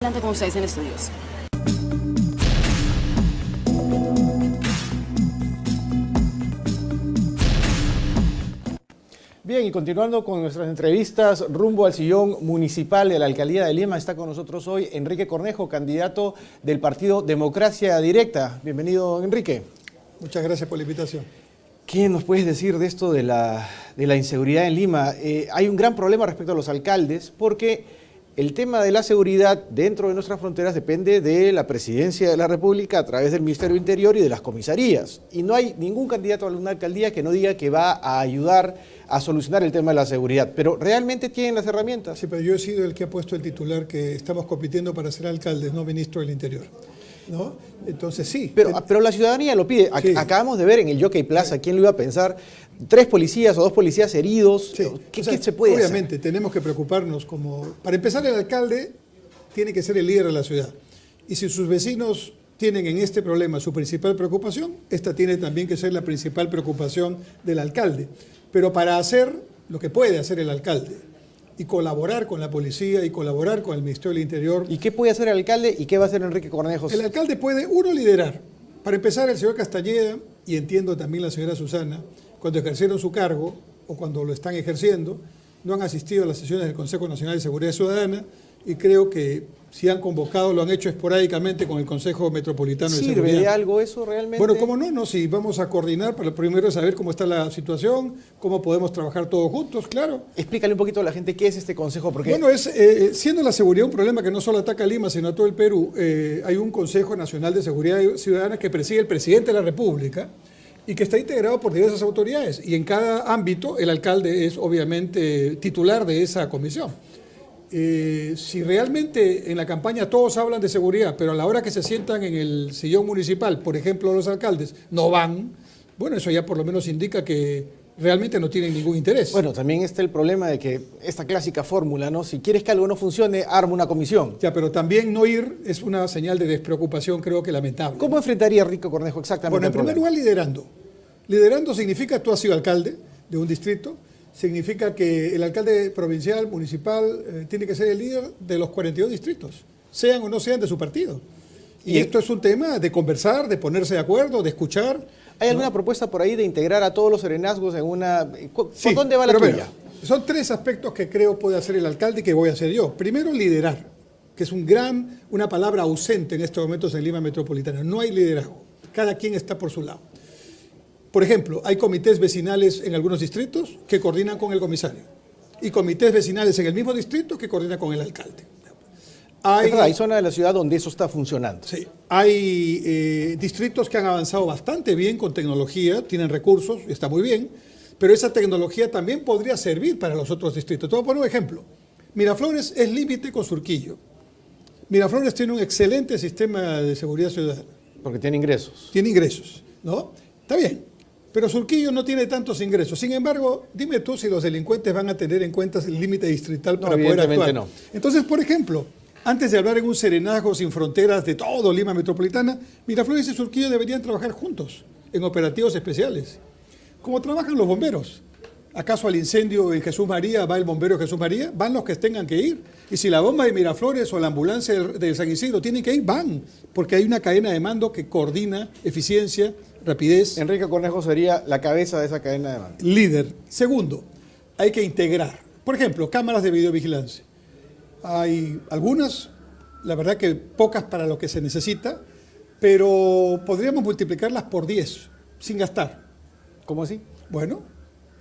Adelante con ustedes en estudios. Bien, y continuando con nuestras entrevistas rumbo al sillón municipal de la Alcaldía de Lima, está con nosotros hoy Enrique Cornejo, candidato del partido Democracia Directa. Bienvenido, Enrique. Muchas gracias por la invitación. ¿Qué nos puedes decir de esto de la inseguridad en Lima? Hay un gran problema respecto a los alcaldes porque el tema de la seguridad dentro de nuestras fronteras depende de la Presidencia de la República a través del Ministerio del Interior y de las comisarías. Y no hay ningún candidato a una alcaldía que no diga que va a ayudar a solucionar el tema de la seguridad. Pero ¿realmente tienen las herramientas? Sí, pero yo he sido el que ha puesto el titular que estamos compitiendo para ser alcaldes, no ministro del Interior, ¿no? Entonces sí. Pero la ciudadanía lo pide. Sí. Acabamos de ver en el Jockey Plaza, ¿quién lo iba a pensar? 3 policías o 2 policías heridos. Sí. ¿Qué se puede hacer? Obviamente tenemos que preocuparnos para empezar, el alcalde tiene que ser el líder de la ciudad. Y si sus vecinos tienen en este problema su principal preocupación, esta tiene también que ser la principal preocupación del alcalde. Pero para hacer lo que puede hacer el alcalde y colaborar con la policía y colaborar con el Ministerio del Interior. ¿Y qué puede hacer el alcalde y qué va a hacer Enrique Cornejo? El alcalde puede, liderar. Para empezar, el señor Castañeda, y entiendo también la señora Susana, cuando ejercieron su cargo o cuando lo están ejerciendo, no han asistido a las sesiones del Consejo Nacional de Seguridad Ciudadana y creo que si han convocado lo han hecho esporádicamente con el Consejo Metropolitano de Seguridad. ¿Sirve de algo eso realmente? Bueno, ¿cómo no? Sí, vamos a coordinar para primero saber cómo está la situación, cómo podemos trabajar todos juntos, claro. Explícale un poquito a la gente qué es este consejo. Porque... Bueno, siendo la seguridad un problema que no solo ataca a Lima, sino a todo el Perú, hay un Consejo Nacional de Seguridad Ciudadana que preside el presidente de la República y que está integrado por diversas autoridades. Y en cada ámbito el alcalde es obviamente titular de esa comisión. Si realmente en la campaña todos hablan de seguridad, pero a la hora que se sientan en el sillón municipal, por ejemplo los alcaldes, no van, bueno, eso ya por lo menos indica que realmente no tienen ningún interés. Bueno, también está el problema de que esta clásica fórmula, ¿no? Si quieres que algo no funcione, arma una comisión. Ya, pero también no ir es una señal de despreocupación, creo que lamentable. ¿Cómo enfrentaría Enrique Cornejo exactamente? Bueno, en primer lugar, liderando. Liderando significa, tú has sido alcalde de un distrito, significa que el alcalde provincial, municipal, tiene que ser el líder de los 42 distritos, sean o no sean de su partido. Y esto es un tema de conversar, de ponerse de acuerdo, de escuchar. ¿Hay alguna propuesta por ahí de integrar a todos los serenazgos en una...? ¿Por dónde va la tuya? Mira, son 3 aspectos que creo puede hacer el alcalde y que voy a hacer yo. Primero, liderar, que es una palabra ausente en estos momentos en Lima Metropolitana. No hay liderazgo, cada quien está por su lado. Por ejemplo, hay comités vecinales en algunos distritos que coordinan con el comisario y comités vecinales en el mismo distrito que coordinan con el alcalde. Hay zonas de la ciudad donde eso está funcionando. Sí, hay distritos que han avanzado bastante bien con tecnología, tienen recursos, está muy bien, pero esa tecnología también podría servir para los otros distritos. Te voy a poner un ejemplo. Miraflores es límite con Surquillo. Miraflores tiene un excelente sistema de seguridad ciudadana. Porque tiene ingresos. Tiene ingresos, ¿no? Está bien. Pero Surquillo no tiene tantos ingresos. Sin embargo, dime tú si los delincuentes van a tener en cuenta el límite distrital para poder actuar. No. Entonces, por ejemplo, antes de hablar en un serenazgo sin fronteras de todo Lima Metropolitana, Miraflores y Surquillo deberían trabajar juntos en operativos especiales, como trabajan los bomberos. ¿Acaso al incendio en Jesús María va el bombero Jesús María? Van los que tengan que ir. Y si la bomba de Miraflores o la ambulancia de San Isidro tienen que ir, van. Porque hay una cadena de mando que coordina eficiencia, rapidez. Enrique Cornejo sería la cabeza de esa cadena de mando. Líder. Segundo, hay que integrar. Por ejemplo, cámaras de videovigilancia. Hay algunas, la verdad que pocas para lo que se necesita, pero podríamos multiplicarlas por 10, sin gastar. ¿Cómo así? Bueno,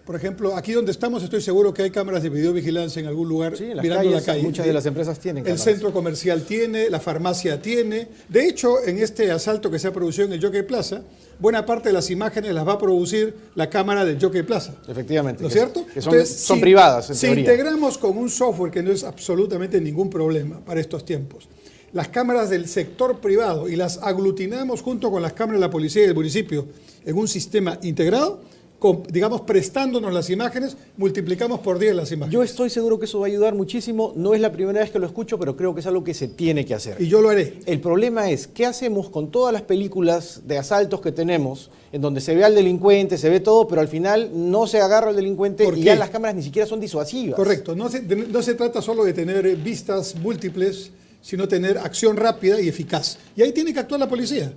por ejemplo, aquí donde estamos estoy seguro que hay cámaras de videovigilancia en algún lugar, sí, mirando la calle. Muchas de las empresas tienen cámaras. El centro comercial tiene, la farmacia tiene. De hecho, en este asalto que se ha producido en el Jockey Plaza, buena parte de las imágenes las va a producir la cámara del Jockey Plaza. Efectivamente. ¿No es cierto? Que son privadas, en teoría. Si integramos con un software que no es absolutamente ningún problema para estos tiempos, las cámaras del sector privado y las aglutinamos junto con las cámaras de la policía y del municipio en un sistema integrado, digamos, prestándonos las imágenes, multiplicamos por 10 las imágenes. Yo estoy seguro que eso va a ayudar muchísimo. No es la primera vez que lo escucho, pero creo que es algo que se tiene que hacer. Y yo lo haré. El problema es, ¿qué hacemos con todas las películas de asaltos que tenemos, en donde se ve al delincuente, se ve todo, pero al final no se agarra al delincuente y ya las cámaras ni siquiera son disuasivas? Correcto. No se trata solo de tener vistas múltiples sino tener acción rápida y eficaz. Y ahí tiene que actuar la policía,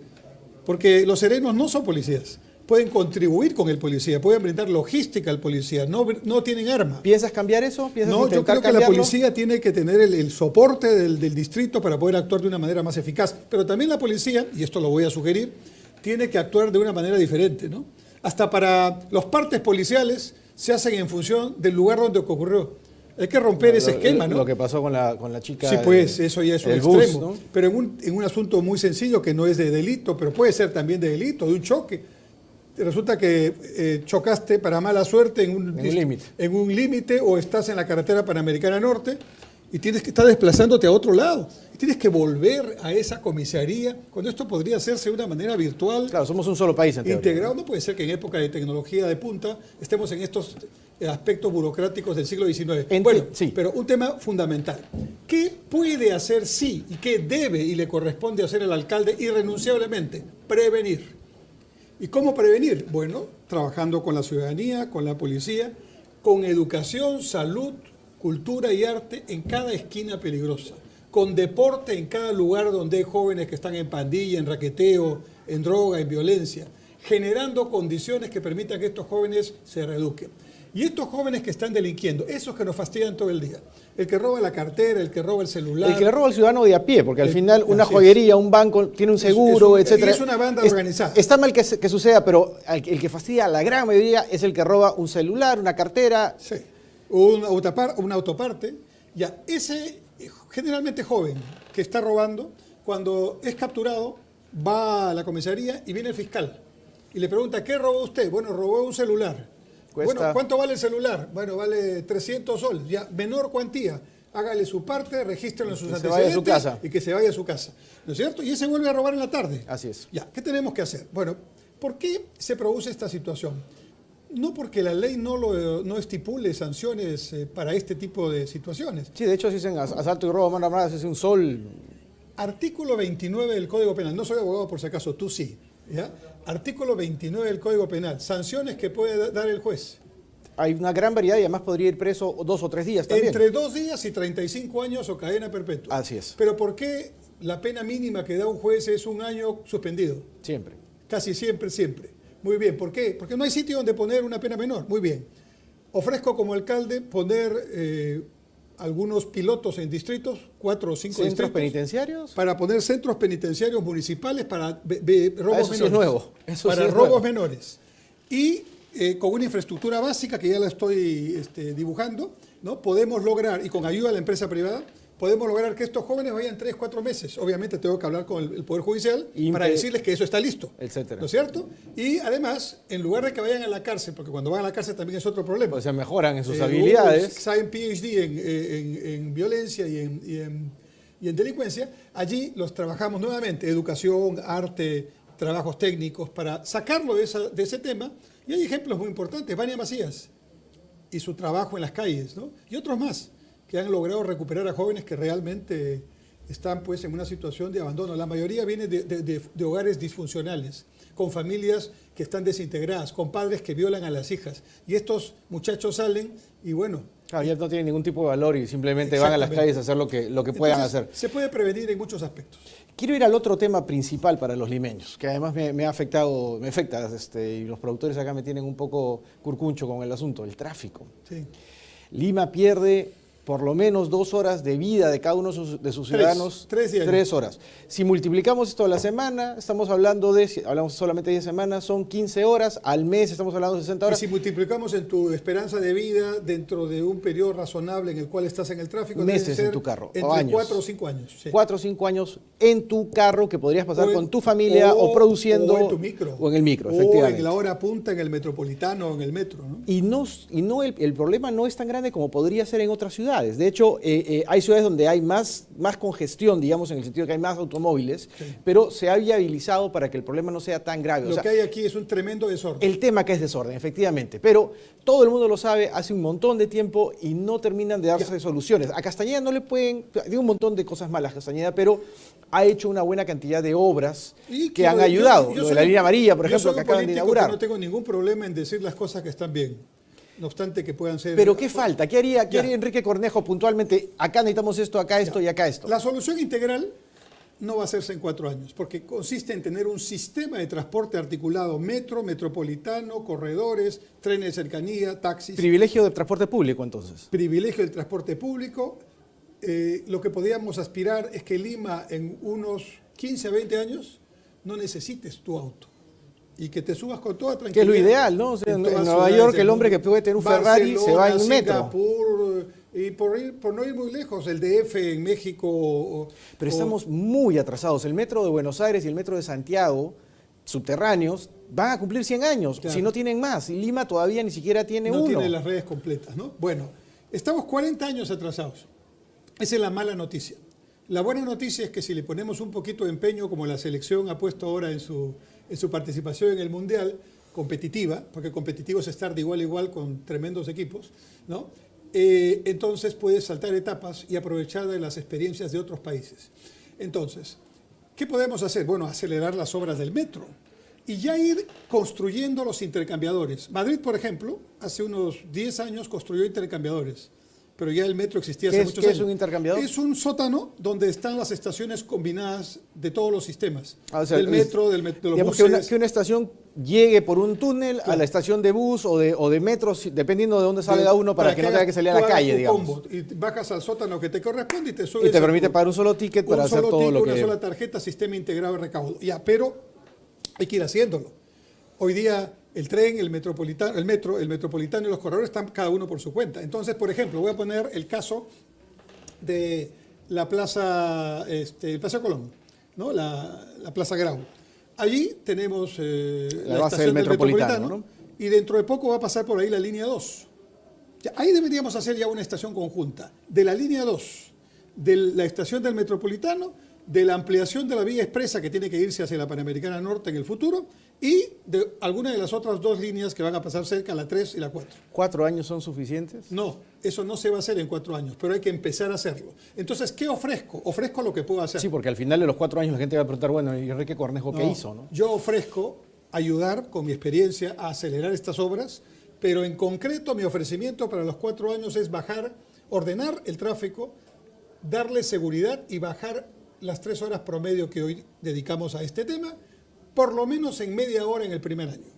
porque los serenos no son policías. Pueden contribuir con el policía, pueden brindar logística al policía, no tienen arma. ¿Piensas cambiar eso? No, yo creo que la policía tiene que tener el soporte del distrito para poder actuar de una manera más eficaz. Pero también la policía, y esto lo voy a sugerir, tiene que actuar de una manera diferente, ¿no? Hasta para los partes policiales se hacen en función del lugar donde ocurrió. Hay que romper ese esquema, ¿no? Lo que pasó con la chica. Sí, pues eso ya es un extremo. Bus, ¿no? Pero en un asunto muy sencillo que no es de delito, pero puede ser también de delito, de un choque. Resulta que chocaste para mala suerte en un límite o estás en la carretera Panamericana Norte y tienes que estar desplazándote a otro lado. Y tienes que volver a esa comisaría, cuando esto podría hacerse de una manera virtual. Claro, somos un solo país en teoría. Integrado. No puede ser que en época de tecnología de punta estemos en estos aspectos burocráticos del siglo XIX. Bueno, sí. Pero un tema fundamental. ¿Qué puede hacer sí y qué debe y le corresponde hacer el alcalde irrenunciablemente? Prevenir. ¿Y cómo prevenir? Bueno, trabajando con la ciudadanía, con la policía, con educación, salud, cultura y arte en cada esquina peligrosa, con deporte en cada lugar donde hay jóvenes que están en pandilla, en raqueteo, en droga, en violencia, generando condiciones que permitan que estos jóvenes se reeduquen. Y estos jóvenes que están delinquiendo, esos que nos fastidian todo el día, el que roba la cartera, el que roba el celular. El que le roba al ciudadano de a pie, porque al final una joyería, un banco tiene un seguro, etcétera. Es una banda organizada. Está mal que suceda, pero el que fastidia a la gran mayoría es el que roba un celular, una cartera. Sí, una autoparte. Ya, ese generalmente joven que está robando, cuando es capturado, va a la comisaría y viene el fiscal. Y le pregunta, ¿qué robó usted? Bueno, robó un celular. Cuesta. Bueno, ¿cuánto vale el celular? Bueno, vale 300 soles, ya, menor cuantía. Hágale su parte, regístrelo en sus antecedentes. Se vaya a su casa. Y que se vaya a su casa. ¿No es cierto? Y ese vuelve a robar en la tarde. Así es. Ya, ¿qué tenemos que hacer? Bueno, ¿por qué se produce esta situación? No porque la ley no estipule sanciones para este tipo de situaciones. Sí, de hecho, si dicen asalto y robo a mano armada, se hace un sol. Artículo 29 del Código Penal. No soy abogado por si acaso, tú sí. ¿Ya? Artículo 29 del Código Penal. Sanciones que puede dar el juez. Hay una gran variedad y además podría ir preso 2 o 3 días también. Entre 2 días y 35 años o cadena perpetua. Así es. Pero ¿por qué la pena mínima que da un juez es 1 año suspendido? Siempre. Casi siempre, siempre. Muy bien. ¿Por qué? Porque no hay sitio donde poner una pena menor. Muy bien. Ofrezco como alcalde poner algunos pilotos en distritos, 4 o 5 distritos. ¿Centros penitenciarios? Para poner centros penitenciarios municipales para robos menores. Sí es nuevo. Eso para sí es robos nuevo. Menores. Y con una infraestructura básica que ya la estoy dibujando, ¿no? Podemos lograr, y con ayuda de la empresa privada, podemos lograr que estos jóvenes vayan 3, 4 meses. Obviamente tengo que hablar con el Poder Judicial para decirles que eso está listo. Etcétera. ¿No es cierto? Y además, en lugar de que vayan a la cárcel, porque cuando van a la cárcel también es otro problema. Pues se mejoran en sus habilidades. Saben PhD en violencia y en delincuencia. Allí los trabajamos nuevamente, educación, arte, trabajos técnicos, para sacarlo de ese tema. Y hay ejemplos muy importantes. Vania Macías y su trabajo en las calles, ¿no? Y otros más que han logrado recuperar a jóvenes que realmente están pues en una situación de abandono. La mayoría viene de hogares disfuncionales, con familias que están desintegradas, con padres que violan a las hijas. Y estos muchachos salen y bueno... Claro, ya no tienen ningún tipo de valor y simplemente van a las calles a hacer lo que puedan hacer. Se puede prevenir en muchos aspectos. Quiero ir al otro tema principal para los limeños, que además me afecta, y los productores acá me tienen un poco curcuncho con el asunto, el tráfico. Sí. Lima pierde por lo menos 2 horas de vida de cada uno de sus ciudadanos. 3 horas. Si multiplicamos esto a la semana, hablamos solamente de 10 semanas, son 15 horas, al mes estamos hablando de 60 horas. Y si multiplicamos en tu esperanza de vida dentro de un periodo razonable en el cual estás en el tráfico, meses en tu carro, entre o años. 4 o 5 años. Sí. 4 o 5 años en tu carro que podrías pasar con tu familia o produciendo. O en tu micro. O en el micro, efectivamente. O en la hora punta, en el metropolitano o en el metro, ¿no? Y el problema no es tan grande como podría ser en otras ciudades. De hecho, hay ciudades donde hay más congestión, digamos, en el sentido de que hay más automóviles, sí, pero se ha viabilizado para que el problema no sea tan grave. Lo que hay aquí es un tremendo desorden. El tema que es desorden, efectivamente, pero todo el mundo lo sabe hace un montón de tiempo y no terminan de darse soluciones. A Castañeda no le pueden, digo un montón de cosas malas Castañeda, pero ha hecho una buena cantidad de obras que han ayudado. Lo de la línea amarilla, por ejemplo, que acaban de inaugurar. No tengo ningún problema en decir las cosas que están bien. no obstante que puedan ser... ¿Pero qué falta? ¿Qué haría Enrique Cornejo puntualmente? Acá necesitamos esto, acá esto y acá esto. La solución integral no va a hacerse en 4 años, porque consiste en tener un sistema de transporte articulado, metro, metropolitano, corredores, trenes de cercanía, taxis. Privilegio del transporte público, entonces. Privilegio del transporte público. Lo que podríamos aspirar es que Lima en unos 15 a 20 años no necesites tu auto y que te subas con toda tranquilidad. Que es lo ideal, ¿no? O sea, en Nueva York el hombre que puede tener un Ferrari se va en metro. Singapur, y por no ir muy lejos, el DF en México. Pero estamos muy atrasados. El metro de Buenos Aires y el metro de Santiago, subterráneos, van a cumplir 100 años, claro, si no tienen más. Y Lima todavía ni siquiera tiene uno. No tiene las redes completas, ¿no? Bueno, estamos 40 años atrasados. Esa es la mala noticia. La buena noticia es que si le ponemos un poquito de empeño, como la selección ha puesto ahora en su participación en el Mundial, competitiva, porque competitivo es estar de igual a igual con tremendos equipos, ¿no? Entonces puedes saltar etapas y aprovechar de las experiencias de otros países. Entonces, ¿qué podemos hacer? Bueno, acelerar las obras del metro y ya ir construyendo los intercambiadores. Madrid, por ejemplo, hace unos 10 años construyó intercambiadores, pero ya el metro existía hace muchos años. ¿Qué es un intercambiador? Es un sótano donde están las estaciones combinadas de todos los sistemas. O sea, del metro, de los digamos buses. que una estación llegue por un túnel, claro, a la estación de bus o de metro, dependiendo de dónde salga uno, para que no tenga que salir a la calle, digamos. Combo, y bajas al sótano que te corresponde y te subes. Y te permite pagar un solo ticket para hacer todo lo que... Una sola tarjeta, sistema integrado de recaudo. Ya, pero hay que ir haciéndolo. Hoy día el tren, el metropolitano y los corredores están cada uno por su cuenta. Entonces, por ejemplo, voy a poner el caso de la plaza, el Paseo Colón, ¿no? la Plaza Grau. Allí tenemos la base estación del metropolitano, ¿no? Y dentro de poco va a pasar por ahí la línea 2. Ya, ahí deberíamos hacer ya una estación conjunta de la línea 2, de la estación del metropolitano, de la ampliación de la vía expresa que tiene que irse hacia la Panamericana Norte en el futuro y de alguna de las otras 2 líneas que van a pasar cerca, la 3 y la 4. ¿4 años son suficientes? No, eso no se va a hacer en 4 años, pero hay que empezar a hacerlo. Entonces, ¿qué ofrezco? Ofrezco lo que puedo hacer. Sí, porque al final de los 4 años la gente va a preguntar, bueno, ¿y Enrique Cornejo qué hizo? ¿No? Yo ofrezco ayudar con mi experiencia a acelerar estas obras, pero en concreto mi ofrecimiento para los 4 años es ordenar el tráfico, darle seguridad y bajar las 3 horas promedio que hoy dedicamos a este tema, por lo menos en media hora en el primer año.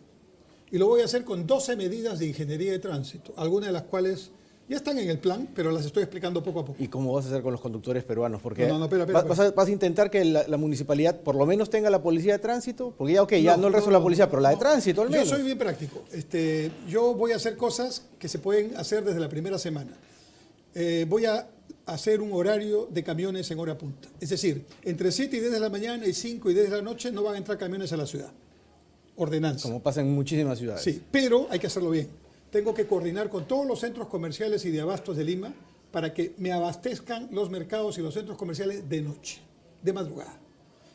Y lo voy a hacer con 12 medidas de ingeniería de tránsito, algunas de las cuales ya están en el plan, pero las estoy explicando poco a poco. ¿Y cómo vas a hacer con los conductores peruanos? Porque espera. ¿Vas a intentar que la municipalidad por lo menos tenga la policía de tránsito? Porque ya, ya no el resto de la policía, pero la de tránsito al menos. Yo soy bien práctico. Yo voy a hacer cosas que se pueden hacer desde la primera semana. Voy a hacer un horario de camiones en hora punta. Es decir, entre 7 y 10 de la mañana y 5 y 10 de la noche no van a entrar camiones a la ciudad. Ordenanza. Como pasa en muchísimas ciudades. Sí, pero hay que hacerlo bien. Tengo que coordinar con todos los centros comerciales y de abastos de Lima para que me abastezcan los mercados y los centros comerciales de noche, de madrugada.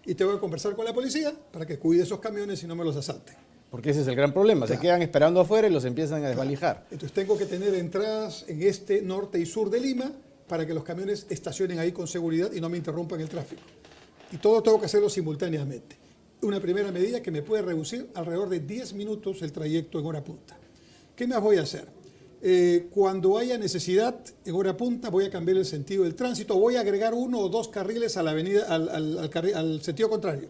Y tengo que conversar con la policía para que cuide esos camiones y no me los asalten. Porque ese es el gran problema, claro, se quedan esperando afuera y los empiezan a desvalijar. Claro. Entonces tengo que tener entradas en este, norte y sur de Lima para que los camiones estacionen ahí con seguridad y no me interrumpan el tráfico. Y todo tengo que hacerlo simultáneamente. Una primera medida que me puede reducir alrededor de 10 minutos el trayecto en hora punta. ¿Qué más voy a hacer? Cuando haya necesidad en hora punta voy a cambiar el sentido del tránsito, voy a agregar 1 o 2 carriles a la avenida, al sentido contrario,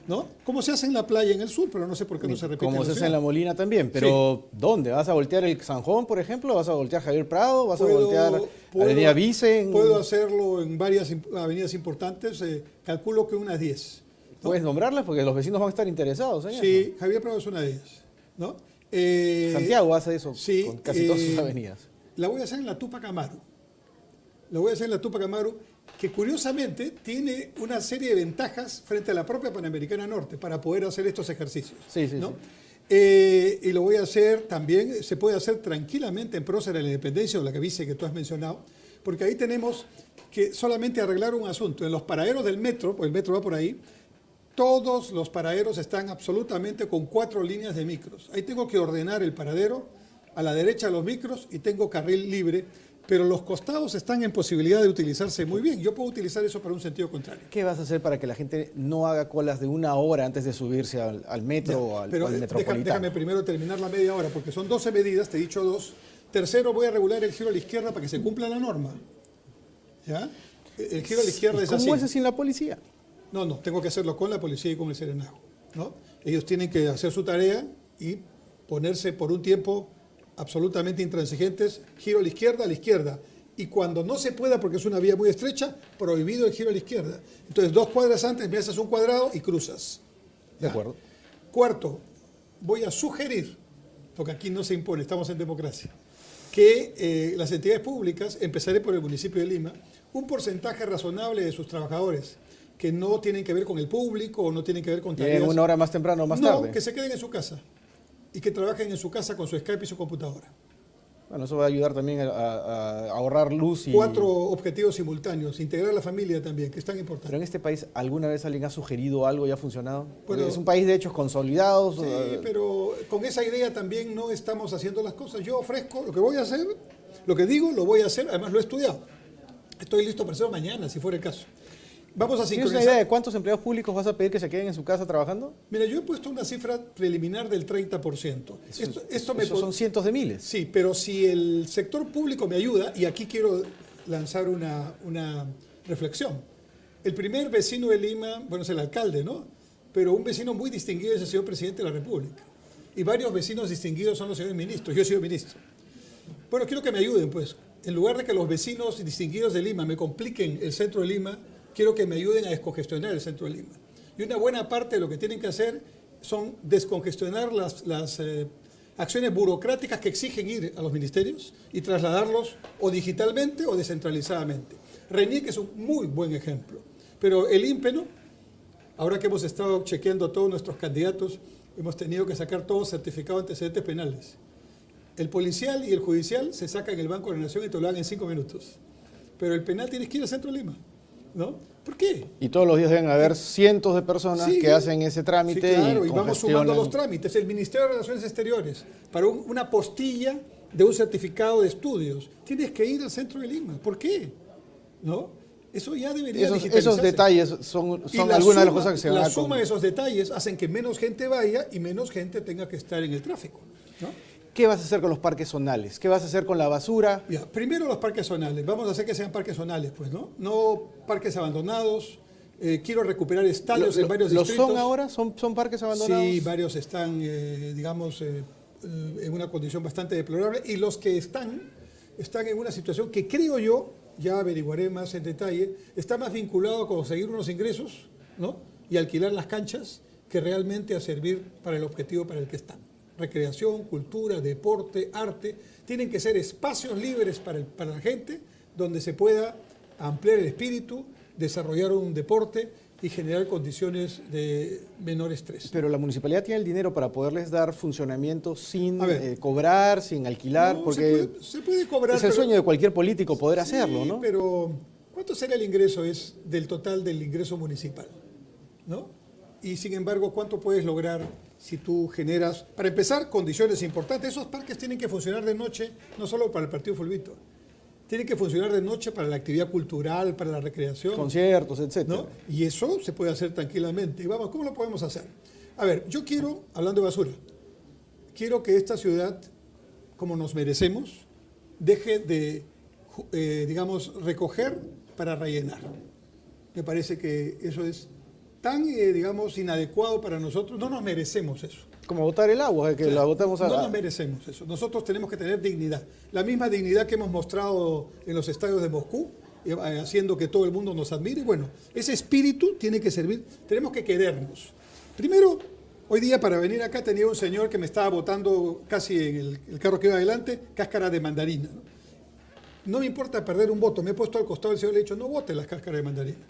¿no? Como se hace en la playa en el sur, pero no sé por qué no se repite. Como se hace en La Molina también, pero sí. ¿Dónde? ¿Vas a voltear el Sanjón, por ejemplo? ¿Vas a voltear Javier Prado? ¿Vas a voltear Avenida Vice? Puedo hacerlo en varias avenidas importantes, calculo que unas 10. ¿No? ¿Puedes nombrarlas? Porque los vecinos van a estar interesados en sí, eso. Javier Prado es una de ellas, ¿no? Santiago hace eso sí, con casi todas sus avenidas. La voy a hacer en la Tupac Amaru. Que curiosamente tiene una serie de ventajas frente a la propia Panamericana Norte para poder hacer estos ejercicios. Sí, ¿no? Sí. Y lo voy a hacer también, se puede hacer tranquilamente en Prócer de la Independencia, o la que dice que tú has mencionado, porque ahí tenemos que solamente arreglar un asunto. En los paraderos del metro, pues el metro va por ahí, todos los paraderos están absolutamente con 4 líneas de micros. Ahí tengo que ordenar el paradero, a la derecha los micros y tengo carril libre, pero los costados están en posibilidad de utilizarse muy bien. Yo puedo utilizar eso para un sentido contrario. ¿Qué vas a hacer para que la gente no haga colas de 1 hora antes de subirse al metro o al metropolitano? Déjame primero terminar la media hora, porque son 12 medidas, te he dicho 2, Tercero, voy a regular el giro a la izquierda para que se cumpla la norma. ¿Ya? El giro a la izquierda es así. ¿Cómo es sin la policía? No, tengo que hacerlo con la policía y con el serenazgo, ¿no? Ellos tienen que hacer su tarea y ponerse por un tiempo absolutamente intransigentes, giro a la izquierda. Y cuando no se pueda, porque es una vía muy estrecha, prohibido el giro a la izquierda. Entonces, 2 cuadras antes me haces un cuadrado y cruzas. De acuerdo. Cuarto, voy a sugerir, porque aquí no se impone, estamos en democracia, que las entidades públicas, empezaré por el municipio de Lima, un porcentaje razonable de sus trabajadores que no tienen que ver con el público o no tienen que ver con tareas. ¿Una hora más temprano o más tarde? No, que se queden en su casa y que trabajen en su casa con su Skype y su computadora. Bueno, eso va a ayudar también a ahorrar luz y... 4 objetivos simultáneos, integrar a la familia también, que es tan importante. Pero en este país, ¿alguna vez alguien ha sugerido algo y ha funcionado? Bueno, es un país de hechos consolidados. Sí, pero con esa idea también no estamos haciendo las cosas. Yo ofrezco lo que voy a hacer, lo que digo, lo voy a hacer, además lo he estudiado. Estoy listo para hacerlo mañana, si fuera el caso. Vamos a sincronizar. ¿Tienes una idea de cuántos empleados públicos vas a pedir que se queden en su casa trabajando? Mira, yo he puesto una cifra preliminar del 30%. Eso son cientos de miles. Sí, pero si el sector público me ayuda, y aquí quiero lanzar una reflexión. El primer vecino de Lima, bueno, es el alcalde, ¿no? Pero un vecino muy distinguido es el señor presidente de la República. Y varios vecinos distinguidos son los señores ministros. Yo he sido ministro. Bueno, quiero que me ayuden, pues. En lugar de que los vecinos distinguidos de Lima me compliquen el centro de Lima, quiero que me ayuden a descongestionar el centro de Lima. Y una buena parte de lo que tienen que hacer son descongestionar las acciones burocráticas que exigen ir a los ministerios y trasladarlos o digitalmente o descentralizadamente. RENIEC es un muy buen ejemplo. Pero el INPE, ahora que hemos estado chequeando a todos nuestros candidatos, hemos tenido que sacar todos certificados de antecedentes penales. El policial y el judicial se sacan en el Banco de la Nación y te lo dan en 5 minutos. Pero el penal tienes que ir al centro de Lima, ¿no? ¿Por qué? Y todos los días deben haber cientos de personas que hacen ese trámite. Sí, claro, y vamos sumando los trámites. El Ministerio de Relaciones Exteriores, para una apostilla de un certificado de estudios, tienes que ir al centro de Lima. ¿Por qué? ¿No? Eso ya debería digitalizarse. Esos detalles son algunas de las cosas que se van a... La suma de esos detalles hacen que menos gente vaya y menos gente tenga que estar en el tráfico, ¿no? ¿Qué vas a hacer con los parques zonales? ¿Qué vas a hacer con la basura? Ya, primero los parques zonales. Vamos a hacer que sean parques zonales, pues, ¿no? No parques abandonados. Quiero recuperar estadios en varios distritos. ¿Los son ahora? ¿Son parques abandonados? Sí, varios están, digamos, en una condición bastante deplorable. Y los que están en una situación que creo yo, ya averiguaré más en detalle, está más vinculado a conseguir unos ingresos, ¿no? Y alquilar las canchas que realmente a servir para el objetivo para el que están. Recreación, cultura, deporte, arte, tienen que ser espacios libres para la gente donde se pueda ampliar el espíritu, desarrollar un deporte y generar condiciones de menor estrés. Pero la municipalidad tiene el dinero para poderles dar funcionamiento sin cobrar, sin alquilar, no, porque se puede cobrar. Es el sueño de cualquier político poder hacerlo, ¿no? Pero ¿cuánto será el ingreso del total del ingreso municipal? ¿No? Y sin embargo, ¿cuánto puedes lograr si tú generas, para empezar, condiciones importantes? Esos parques tienen que funcionar de noche, no solo para el partido Fulvito, tienen que funcionar de noche para la actividad cultural, para la recreación. Conciertos, etc. ¿No? Y eso se puede hacer tranquilamente. Y vamos, ¿cómo lo podemos hacer? A ver, yo quiero, hablando de basura, quiero que esta ciudad, como nos merecemos, deje de, digamos, recoger para rellenar. Me parece que eso es tan, digamos, inadecuado para nosotros. No nos merecemos eso. Como botar el agua, que la botamos a... No nos merecemos eso. Nosotros tenemos que tener dignidad. La misma dignidad que hemos mostrado en los estadios de Moscú, haciendo que todo el mundo nos admire. Bueno, ese espíritu tiene que servir. Tenemos que querernos. Primero, hoy día para venir acá tenía un señor que me estaba botando casi en el carro que iba adelante, cáscara de mandarina. No me importa perder un voto. Me he puesto al costado del señor y le he dicho, no vote las cáscaras de mandarina.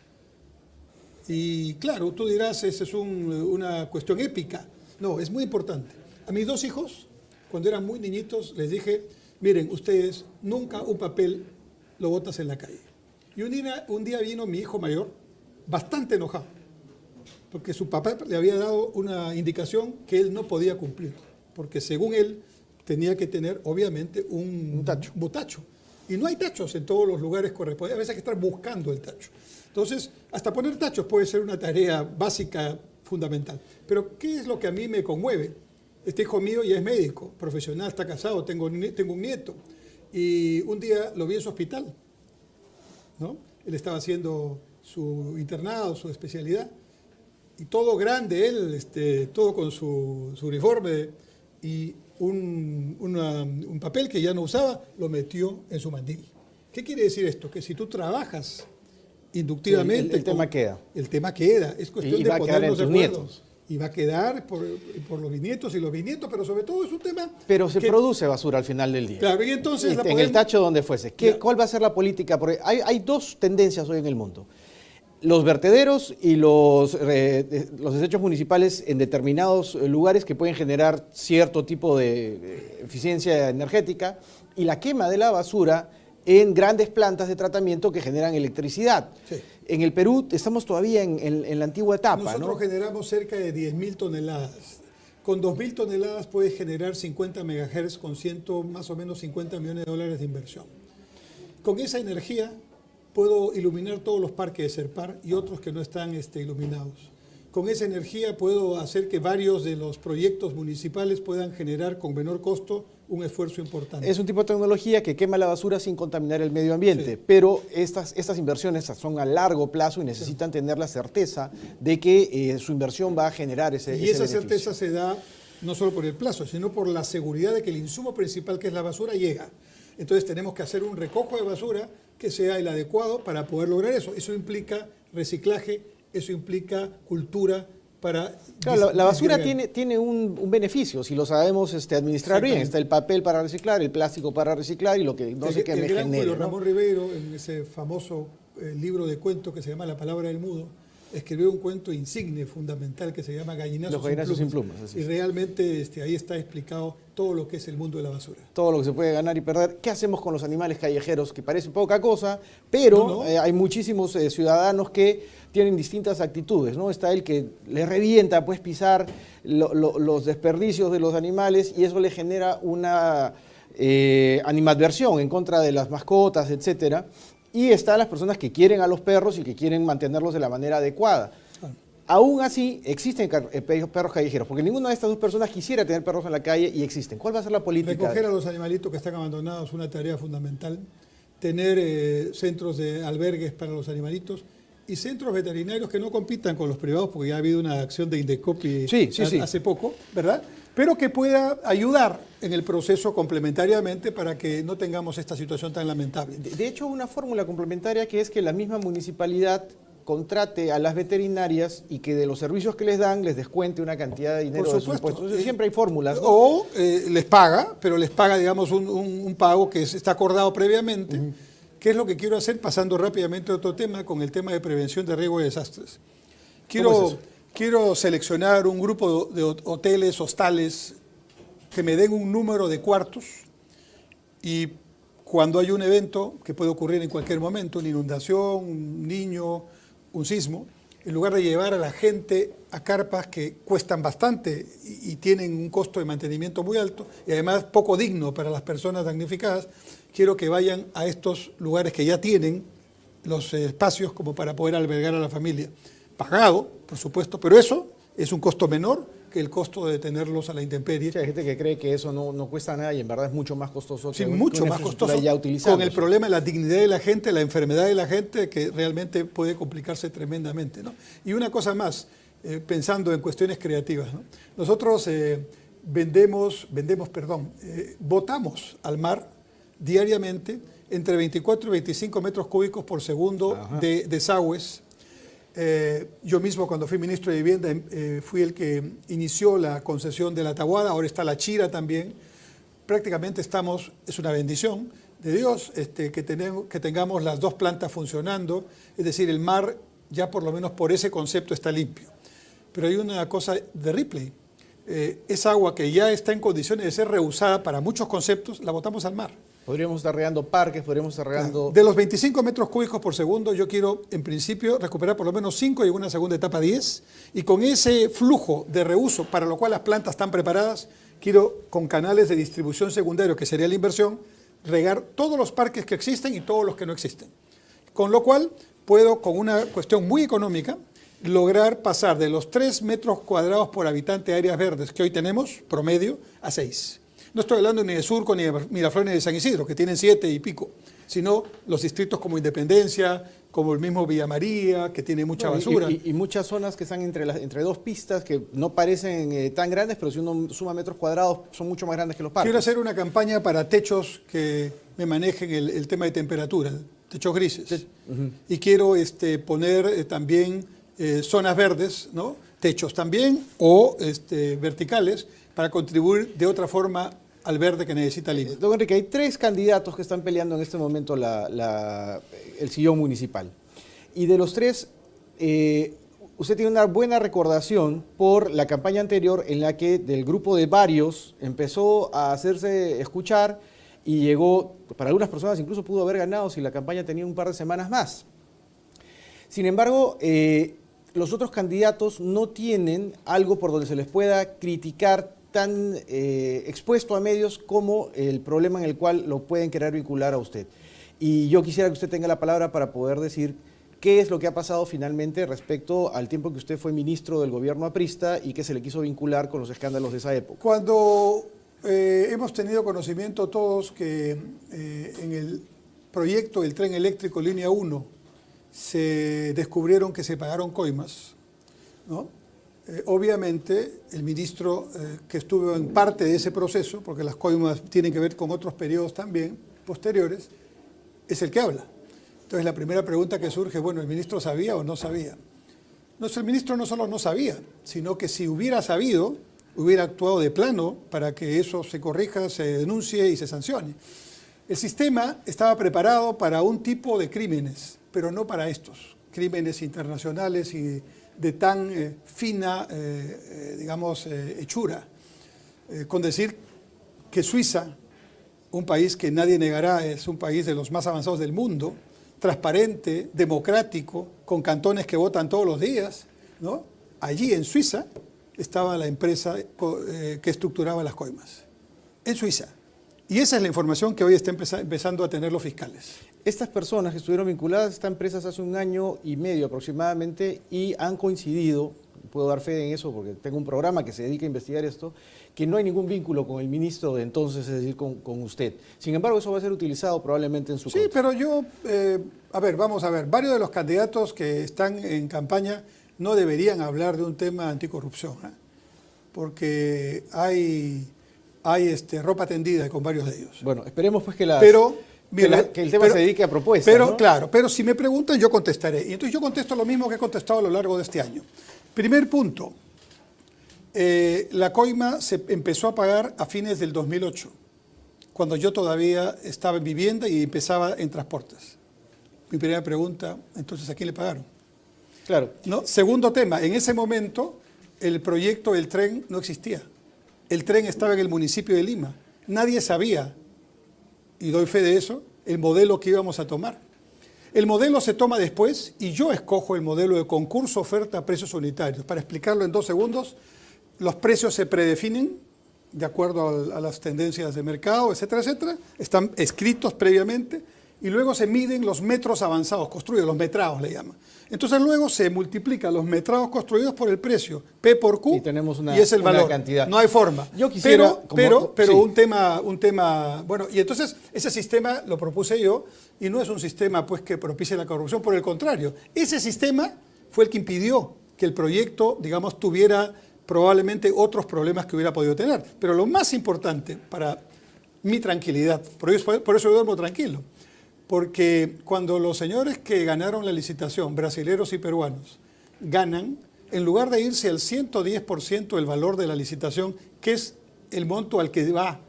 Y claro, tú dirás, esa es una cuestión épica. No, es muy importante. A mis 2 hijos, cuando eran muy niñitos, les dije, miren, ustedes nunca un papel lo botas en la calle. Y un día vino mi hijo mayor, bastante enojado, porque su papá le había dado una indicación que él no podía cumplir, porque según él tenía que tener, obviamente, un tacho. Y no hay tachos en todos los lugares correspondientes, a veces hay que estar buscando el tacho. Entonces, hasta poner tachos puede ser una tarea básica, fundamental. Pero, ¿qué es lo que a mí me conmueve? Este hijo mío ya es médico, profesional, está casado, tengo un nieto. Y un día lo vi en su hospital, ¿no? Él estaba haciendo su internado, su especialidad, y todo grande, él, todo con su uniforme, y un papel que ya no usaba, lo metió en su mandil. ¿Qué quiere decir esto? Que si tú trabajas inductivamente... El tema queda. El tema queda, es cuestión de ponernos de acuerdo. Nietos. Y va a quedar por los bisnietos y los bisnietos, pero sobre todo es un tema... Pero se produce basura al final del día. Claro, y entonces... En el tacho donde fuese. ¿Cuál va a ser la política? Porque hay dos tendencias hoy en el mundo. Los vertederos y los desechos municipales en determinados lugares que pueden generar cierto tipo de eficiencia energética, y la quema de la basura en grandes plantas de tratamiento que generan electricidad. Sí. En el Perú estamos todavía en la antigua etapa. Nosotros generamos cerca de 10.000 toneladas. Con 2.000 toneladas puedes generar 50 megahertz con más o menos 50 millones de dólares de inversión. Con esa energía puedo iluminar todos los parques de Serpar y otros que no están iluminados. Con esa energía puedo hacer que varios de los proyectos municipales puedan generar con menor costo un esfuerzo importante. Es un tipo de tecnología que quema la basura sin contaminar el medio ambiente, sí. Pero estas inversiones son a largo plazo y necesitan tener la certeza de que su inversión va a generar ese beneficio. Esa certeza se da no solo por el plazo, sino por la seguridad de que el insumo principal, que es la basura, llega. Entonces tenemos que hacer un recojo de basura que sea el adecuado para poder lograr eso. Eso implica reciclaje, eso implica cultura para... Claro, la basura tiene un beneficio, si lo sabemos administrar bien. Está el papel para reciclar, el plástico para reciclar y lo que no sé qué me genere. Julio Ramón Ribeiro, en ese famoso libro de cuentos que se llama La palabra del mudo, escribió un cuento insigne, fundamental, que se llama Gallinazos sin plumas. Y realmente ahí está explicado todo lo que es el mundo de la basura. Todo lo que se puede ganar y perder. ¿Qué hacemos con los animales callejeros? Que parece poca cosa, pero hay muchísimos ciudadanos que tienen distintas actitudes, ¿no? Está el que le revienta, pues, pisar los desperdicios de los animales, y eso le genera una animadversión en contra de las mascotas, etcétera. Y están las personas que quieren a los perros y que quieren mantenerlos de la manera adecuada. Aún así, existen perros callejeros, porque ninguna de estas dos personas quisiera tener perros en la calle, y existen. ¿Cuál va a ser la política? Recoger a los animalitos que están abandonados es una tarea fundamental. Tener centros de albergues para los animalitos y centros veterinarios que no compitan con los privados, porque ya ha habido una acción de Indecopi hace poco, ¿verdad? Pero que pueda ayudar en el proceso complementariamente para que no tengamos esta situación tan lamentable. De hecho, una fórmula complementaria que es que la misma municipalidad contrate a las veterinarias y que de los servicios que les dan les descuente una cantidad de dinero de sus impuestos. Entonces, siempre hay fórmulas, ¿no? O les paga, pero les paga, digamos, un pago que está acordado previamente. ¿Qué es lo que quiero hacer? Pasando rápidamente a otro tema, con el tema de prevención de riesgo de desastres. Quiero seleccionar un grupo de hoteles, hostales, que me den un número de cuartos, y cuando hay un evento que puede ocurrir en cualquier momento, una inundación, un niño, un sismo, en lugar de llevar a la gente a carpas que cuestan bastante y tienen un costo de mantenimiento muy alto y además poco digno para las personas damnificadas, quiero que vayan a estos lugares que ya tienen los espacios como para poder albergar a la familia. Pagado, por supuesto, pero eso es un costo menor que el costo de tenerlos a la intemperie. Sí, hay gente que cree que eso no cuesta nada y en verdad es mucho más costoso. Sí, mucho más costoso, con el problema de la dignidad de la gente, la enfermedad de la gente, que realmente puede complicarse tremendamente, ¿no? Y una cosa más, pensando en cuestiones creativas, ¿no? Nosotros botamos al mar diariamente entre 24 y 25 metros cúbicos por segundo de desagües. Yo mismo, cuando fui ministro de Vivienda, fui el que inició la concesión de la Taboada, ahora está la Chira también. Prácticamente es una bendición de Dios que tengamos las dos plantas funcionando, es decir, el mar ya por lo menos por ese concepto está limpio. Pero hay una cosa de Ripley, esa agua que ya está en condiciones de ser reusada para muchos conceptos, la botamos al mar. Podríamos estar regando parques, podríamos estar regando... De los 25 metros cúbicos por segundo, yo quiero, en principio, recuperar por lo menos 5 y en una segunda etapa 10. Y con ese flujo de reuso, para lo cual las plantas están preparadas, quiero, con canales de distribución secundario, que sería la inversión, regar todos los parques que existen y todos los que no existen. Con lo cual, puedo, con una cuestión muy económica, lograr pasar de los 3 metros cuadrados por habitante de áreas verdes que hoy tenemos, promedio, a 6. No estoy hablando ni de Surco, ni de Miraflores, ni de San Isidro, que tienen 7 y pico, sino los distritos como Independencia, como el mismo Villa María, que tiene mucha basura. Y muchas zonas que están entre dos pistas, que no parecen tan grandes, pero si uno suma metros cuadrados, son mucho más grandes que los parques. Quiero hacer una campaña para techos que me manejen el tema de temperatura, techos grises. Y quiero poner también zonas verdes, ¿no? Techos también, o verticales, para contribuir de otra forma al verde que necesita Lima. Don Enrique, hay 3 candidatos que están peleando en este momento el sillón municipal. Y de los 3, usted tiene una buena recordación por la campaña anterior en la que del grupo de varios empezó a hacerse escuchar y llegó, para algunas personas incluso pudo haber ganado si la campaña tenía un par de semanas más. Sin embargo, los otros candidatos no tienen algo por donde se les pueda criticar tan expuesto a medios como el problema en el cual lo pueden querer vincular a usted. Y yo quisiera que usted tenga la palabra para poder decir qué es lo que ha pasado finalmente respecto al tiempo que usted fue ministro del gobierno aprista y que se le quiso vincular con los escándalos de esa época. Cuando hemos tenido conocimiento todos que en el proyecto del tren eléctrico línea 1 se descubrieron que se pagaron coimas, ¿no? Obviamente, el ministro que estuvo en parte de ese proceso, porque las coimas tienen que ver con otros periodos también, posteriores, es el que habla. Entonces, la primera pregunta que surge, bueno, ¿el ministro sabía o no sabía? No, el ministro no solo no sabía, sino que si hubiera sabido, hubiera actuado de plano para que eso se corrija, se denuncie y se sancione. El sistema estaba preparado para un tipo de crímenes, pero no para estos, crímenes internacionales y de tan fina, hechura. Con decir que Suiza, un país que nadie negará, es un país de los más avanzados del mundo, transparente, democrático, con cantones que votan todos los días, ¿no? Allí en Suiza estaba la empresa que estructuraba las coimas. En Suiza. Y esa es la información que hoy está empezando a tener los fiscales. Estas personas que estuvieron vinculadas a estas empresas hace 1 año y medio aproximadamente y han coincidido, puedo dar fe en eso porque tengo un programa que se dedica a investigar esto, que no hay ningún vínculo con el ministro de entonces, es decir, con usted. Sin embargo, eso va a ser utilizado probablemente en su contra. Sí, pero yo, vamos a ver, varios de los candidatos que están en campaña no deberían hablar de un tema anticorrupción, ¿eh? Porque hay ropa tendida con varios de ellos. Bueno, esperemos pues que el tema se dedique a propuestas. Pero, ¿no? Claro, pero si me preguntan, yo contestaré. Y entonces yo contesto lo mismo que he contestado a lo largo de este año. Primer punto, la coima se empezó a pagar a fines del 2008, cuando yo todavía estaba en vivienda y empezaba en transportes. Mi primera pregunta, entonces, ¿a quién le pagaron? Claro. ¿No? Segundo tema, en ese momento el proyecto del tren no existía. El tren estaba en el municipio de Lima. Nadie sabía, y doy fe de eso, el modelo que íbamos a tomar. El modelo se toma después y yo escojo el modelo de concurso, oferta, precios unitarios. Para explicarlo en 2 segundos, los precios se predefinen de acuerdo a las tendencias de mercado, etcétera, etcétera. Están escritos previamente y luego se miden los metros avanzados, construidos, los metrados le llaman. Entonces luego se multiplican los metrados construidos por el precio, P por Q, y tenemos y es el valor. Cantidad. No hay forma. Yo quisiera, pero sí. un tema, bueno, y entonces ese sistema lo propuse yo y no es un sistema pues que propicie la corrupción, por el contrario, ese sistema fue el que impidió que el proyecto, digamos, tuviera probablemente otros problemas que hubiera podido tener. Pero lo más importante para mi tranquilidad, por eso yo duermo tranquilo, porque cuando los señores que ganaron la licitación, brasileros y peruanos, ganan, en lugar de irse al 110% del valor de la licitación, que es el monto al que va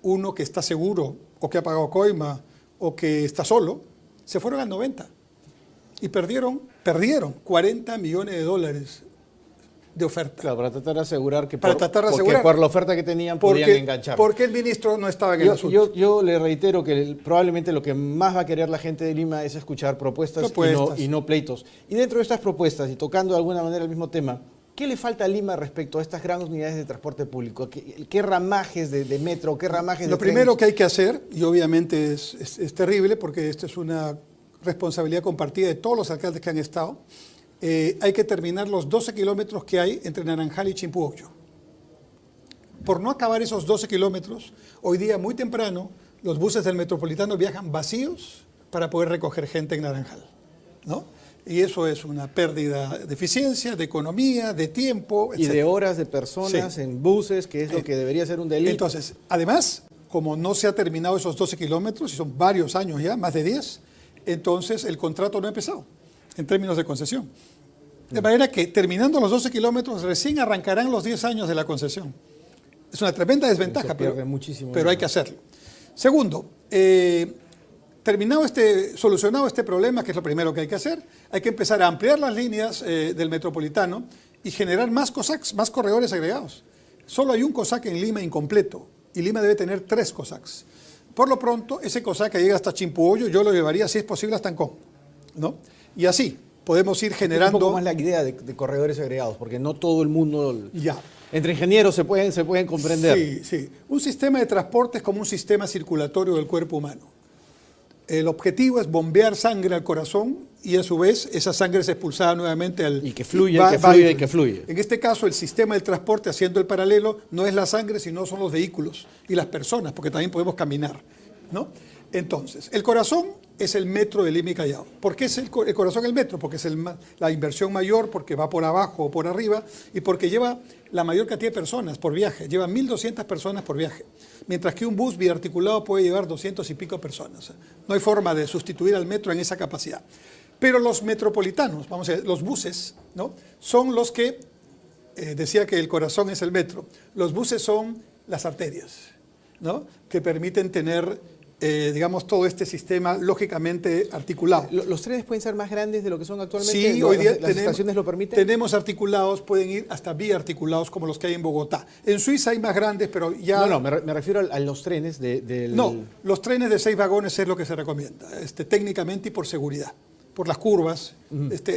uno que está seguro, o que ha pagado coima, o que está solo, se fueron al 90%. Y perdieron $40 millones de oferta. Claro, para tratar de asegurar que por la oferta que tenían podían enganchar. Porque el ministro no estaba en el asunto. Yo le reitero que probablemente lo que más va a querer la gente de Lima es escuchar propuestas. Y no pleitos. Y dentro de estas propuestas, y tocando de alguna manera el mismo tema, ¿qué le falta a Lima respecto a estas grandes unidades de transporte público? ¿Qué ramajes de metro, qué ramajes de Lo primero que hay que hacer, y obviamente es terrible porque esta es una responsabilidad compartida de todos los alcaldes que han estado, hay que terminar los 12 kilómetros que hay entre Naranjal y Chimpuocho. Por no acabar esos 12 kilómetros, hoy día muy temprano, los buses del Metropolitano viajan vacíos para poder recoger gente en Naranjal, ¿no? Y eso es una pérdida de eficiencia, de economía, de tiempo, etc. Y de horas de personas en buses, que es lo que debería ser un delito. Entonces, además, como no se ha terminado esos 12 kilómetros, y son varios años ya, más de 10, entonces el contrato no ha empezado en términos de concesión. De manera que terminando los 12 kilómetros, recién arrancarán los 10 años de la concesión. Es una tremenda desventaja, pero hay que hacerlo. Segundo, solucionado este problema, que es lo primero que hay que hacer, hay que empezar a ampliar las líneas del Metropolitano y generar más COSACs, más corredores agregados. Solo hay un COSAC en Lima incompleto y Lima debe tener 3 COSACs. Por lo pronto, ese COSAC que llega hasta Chimpuoyo, yo lo llevaría, si es posible, hasta Ancón, ¿no? Y así podemos ir generando... Un poco más la idea de corredores agregados, porque no todo el mundo... Ya. Entre ingenieros se pueden comprender. Sí, sí. Un sistema de transporte es como un sistema circulatorio del cuerpo humano. El objetivo es bombear sangre al corazón y a su vez esa sangre es expulsada nuevamente al... Y que fluye, que fluye. En este caso, el sistema del transporte, haciendo el paralelo, no es la sangre, sino son los vehículos y las personas, porque también podemos caminar, ¿no? Entonces, el corazón es el metro de Lima y Callao. ¿Por qué es el corazón el metro? Porque es la inversión mayor, porque va por abajo o por arriba y porque lleva la mayor cantidad de personas por viaje. Lleva 1.200 personas por viaje. Mientras que un bus biarticulado puede llevar 200 y pico personas. No hay forma de sustituir al metro en esa capacidad. Pero los metropolitanos, vamos a decir, los buses, ¿no? Son los que, decía que el corazón es el metro. Los buses son las arterias, ¿no? Que permiten tener... digamos, todo este sistema lógicamente articulado. ¿Los trenes pueden ser más grandes de lo que son actualmente? Sí, hoy día ¿Las estaciones lo permiten? Tenemos articulados, pueden ir hasta biarticulados como los que hay en Bogotá. En Suiza hay más grandes, pero ya... No, me refiero a los trenes del... No, los trenes de 6 vagones es lo que se recomienda, técnicamente y por seguridad, por las curvas,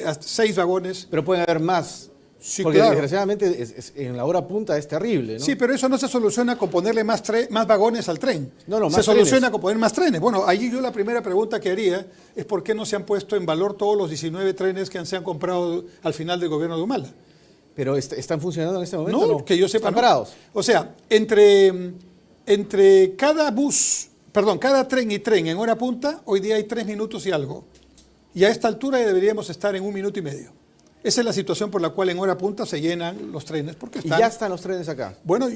hasta 6 vagones. Pero pueden haber más. Sí, porque claro. Desgraciadamente en la hora punta es terrible, ¿no? Sí, pero eso no se soluciona con ponerle más vagones al tren. No, se soluciona con poner más trenes. Bueno, ahí yo la primera pregunta que haría es por qué no se han puesto en valor todos los 19 trenes que se han comprado al final del gobierno de Humala. ¿Pero están funcionando en este momento? No, que yo sepa. ¿Están parados? O sea, entre cada cada tren y tren en hora punta, hoy día hay 3 minutos y algo. Y a esta altura ya deberíamos estar en 1 minuto y medio. Esa es la situación por la cual en hora punta se llenan los trenes. Porque ¿Y ya están los trenes acá? Bueno,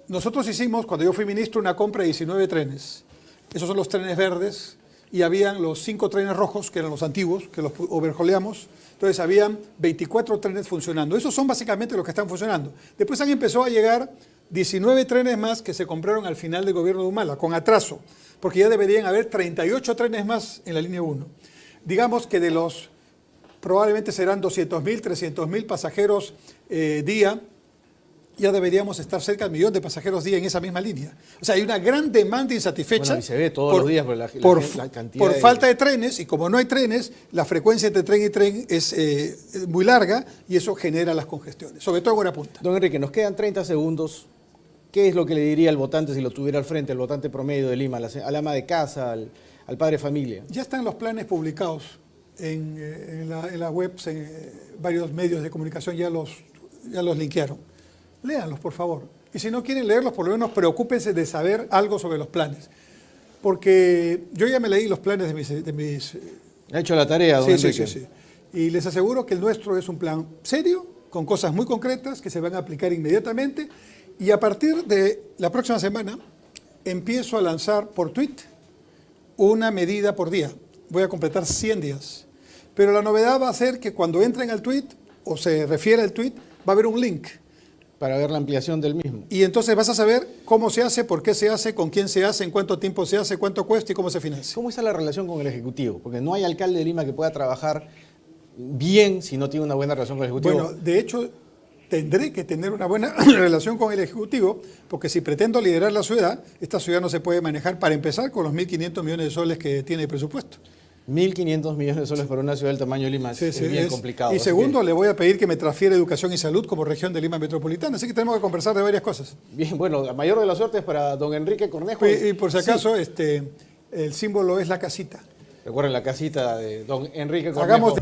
nosotros hicimos, cuando yo fui ministro, una compra de 19 trenes. Esos son los trenes verdes y habían los 5 trenes rojos, que eran los antiguos, que los overholeamos. Entonces habían 24 trenes funcionando. Esos son básicamente los que están funcionando. Después han empezado a llegar 19 trenes más que se compraron al final del gobierno de Humala, con atraso, porque ya deberían haber 38 trenes más en la línea 1. Digamos que de los... probablemente serán 200.000, 300.000 pasajeros día, ya deberíamos estar cerca del 1.000.000 de pasajeros día en esa misma línea. O sea, hay una gran demanda insatisfecha. Bueno, y se ve todos los días la cantidad por falta de trenes, y como no hay trenes, la frecuencia entre tren y tren es muy larga y eso genera las congestiones, sobre todo en hora punta. Don Enrique, nos quedan 30 segundos. ¿Qué es lo que le diría al votante si lo tuviera al frente, el votante promedio de Lima, al ama de casa, al padre de familia? Ya están los planes publicados en la web, varios medios de comunicación ya los linkearon. Léanlos, por favor. Y si no quieren leerlos, por lo menos preocúpense de saber algo sobre los planes. Porque yo ya me leí los planes de mis Ha hecho la tarea, don Enrique. Sí. Y les aseguro que el nuestro es un plan serio, con cosas muy concretas que se van a aplicar inmediatamente. Y a partir de la próxima semana, empiezo a lanzar por tweet una medida por día. Voy a completar 100 días. Pero la novedad va a ser que cuando entren al tweet o se refiere al tweet, va a haber un link. Para ver la ampliación del mismo. Y entonces vas a saber cómo se hace, por qué se hace, con quién se hace, en cuánto tiempo se hace, cuánto cuesta y cómo se financia. ¿Cómo está la relación con el Ejecutivo? Porque no hay alcalde de Lima que pueda trabajar bien si no tiene una buena relación con el Ejecutivo. Bueno, de hecho, tendré que tener una buena relación con el Ejecutivo, porque si pretendo liderar la ciudad, esta ciudad no se puede manejar, para empezar, con los 1.500 millones de soles que tiene de presupuesto. 1.500 millones de soles para una ciudad del tamaño de Lima es bien complicado. Y segundo, le voy a pedir que me transfiera educación y salud como región de Lima Metropolitana. Así que tenemos que conversar de varias cosas. Bien, bueno, la mayor de las suertes para don Enrique Cornejo. Y por si acaso, el símbolo es la casita. Recuerden la casita de don Enrique Cornejo. Hagamos